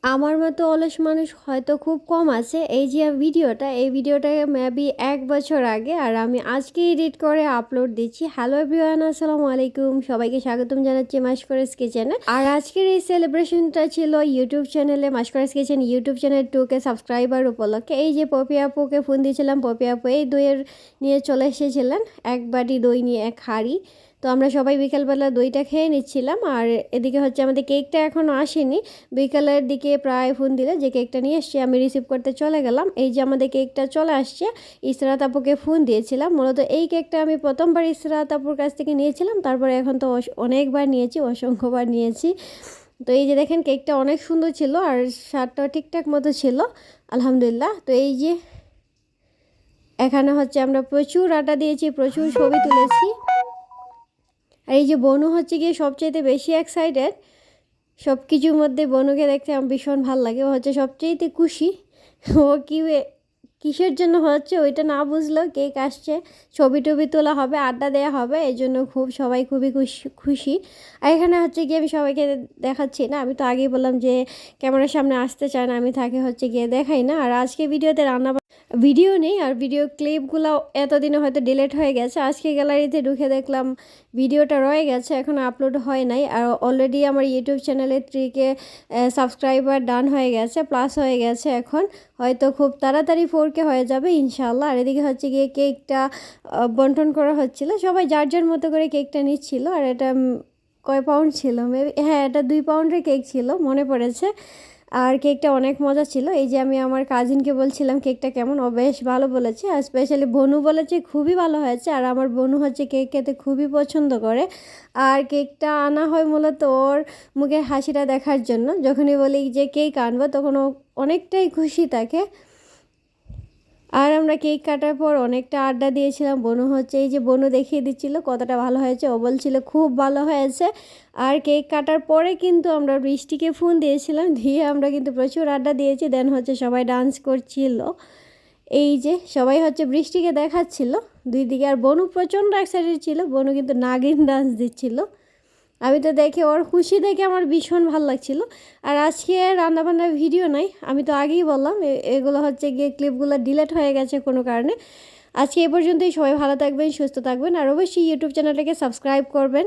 আমার মতো অলস মানুষ হয়তো খুব কম আছে। এই ভিডিওটা মেবি ১ বছর আগে, আর আমি আজকে এডিট করে আপলোড দিচ্ছি। হ্যালো এভরিওয়ান, আসসালামু আলাইকুম। সবাইকে স্বাগতম জানাচ্ছি মাশকরাস কিচেনে। আর আজকের এই সেলিব্রেশনটা ছিল ইউটিউব চ্যানেলে মাশকরাস kitchen YouTube channel 2K subscriber উপলক্ষে। এই যে পপি আপুকে ফোন দিয়েছিলাম, পপি আপু এই দইয়ের নিয়ে চলে এসেছিলেন, এক বাটি দই নিয়ে, এক হাঁড়ি। তো আমরা সবাই বিকেলবেলা দইটা খেয়ে নিচ্ছিলাম। আর এদিকে হচ্ছে আমাদের কেকটা এখনও আসেনি। বিকালের দিকে প্রায় ফোন দিলে যে কেকটা নিয়ে এসছে, আমি রিসিভ করতে চলে গেলাম। এই যে আমাদের কেকটা চলে আসছে। ইসরাত আপুকে ফোন দিয়েছিলাম। মূলত এই কেকটা আমি প্রথমবার ইসরাত আপুর কাছ থেকে নিয়েছিলাম, তারপরে এখন তো অনেকবার নিয়েছি, অসংখ্যবার নিয়েছি। তো এই যে দেখেন কেকটা অনেক সুন্দর ছিল, আর স্বাদটাও ঠিকঠাক মতো ছিল, আলহামদুলিল্লাহ। তো এই যে এখানে হচ্ছে আমরা প্রচুর আটা দিয়েছি, প্রচুর ছবি তুলেছি। আর এই যে বনু হচ্ছে গিয়ে সবচাইতে বেশি এক্সাইটেড। সব কিছুর মধ্যে বনুকে দেখতে আমার ভীষণ ভালো লাগে। ও হচ্ছে সবচেয়েতে খুশি। ও কিসের জন্য হচ্ছে ওইটা না বুঝলেও কেক আসছে, ছবি টবি তোলা হবে, আড্ডা দেওয়া হবে, এই জন্য সবাই খুবই খুশি। আর এখানে হচ্ছে গিয়ে আমি সবাইকে দেখাচ্ছি না, আমি তো আগেই বললাম যে ক্যামেরার সামনে আসতে চায় না, আমি তাকে হচ্ছে গিয়ে দেখাই না। আর আজকে ভিডিওতে ভিডিও নেই, আর ভিডিও ক্লিপগুলো এতদিনে হয়তো ডিলিট হয়ে গেছে। আজকে গ্যালারিতে ঢুকে দেখলাম ভিডিওটা রয়ে গেছে, এখন আপলোড হয় নাই। আর অলরেডি আমার ইউটিউব চ্যানেলে 3K সাবস্ক্রাইবার ডান হয়ে গেছে, প্লাস হয়ে গেছে। এখন হয়তো খুব তাড়াতাড়ি 4K হয়ে যাবে ইনশাআল্লাহ। আর এদিকে হচ্ছে গিয়ে কেকটা বন্টন করা হচ্ছিল, সবাই যার যার মতো করে কেকটা নিচ্ছিল। আর এটা কয় পাউন্ড ছিল মেবি, হ্যাঁ এটা 2 পাউন্ডের কেক ছিল, মনে পড়েছে। আর কেকটা অনেক মজা ছিল। এই যে আমি আমার কাজিনকে বলছিলাম কেকটা কেমন, ও বেশ ভালো বলেছে। আর স্পেশালি বনু বলেছে খুবই ভালো হয়েছে। আর আমার বনু হচ্ছে কেক খেতে খুবই পছন্দ করে। আর কেকটা আনা হয় মূলত ওর মুখের হাসিটা দেখার জন্য। যখনই বলি যে কেক আনবো, তখন ও অনেকটাই খুশি থাকে। আর আমরা কেক কাটার পর অনেকটা আড্ডা দিয়েছিলাম। বনু হচ্ছে এই যে বনু দেখিয়ে দিচ্ছিল কতটা ভালো হয়েছে, ও বলছিল খুব ভালো হয়েছে। আর কেক কাটার পরে কিন্তু আমরা বৃষ্টিকে ফোন দিয়েছিলাম, দিয়ে আমরা কিন্তু প্রচুর আড্ডা দিয়েছি। দেন হচ্ছে সবাই ডান্স করছিল। এই যে সবাই হচ্ছে বৃষ্টিকে দেখাচ্ছিল দুই দিকে। আর বনু প্রচণ্ড এক্সাইটেড ছিল, বনু কিন্তু নাগিন ডান্স দিচ্ছিল। আমি তো দেখে ওর খুশি দেখে আমার ভীষণ ভালো লাগছিল। আর আজকে রান্নাবান্নার ভিডিও নাই, আমি তো আগেই বললাম এগুলো হচ্ছে গিয়ে ক্লিপগুলো ডিলিট হয়ে গেছে কোনো কারণে। আজকে এ পর্যন্তই। সবাই ভালো থাকবেন, সুস্থ থাকবেন, আর অবশ্যই ইউটিউব চ্যানেলটাকে সাবস্ক্রাইব করবেন।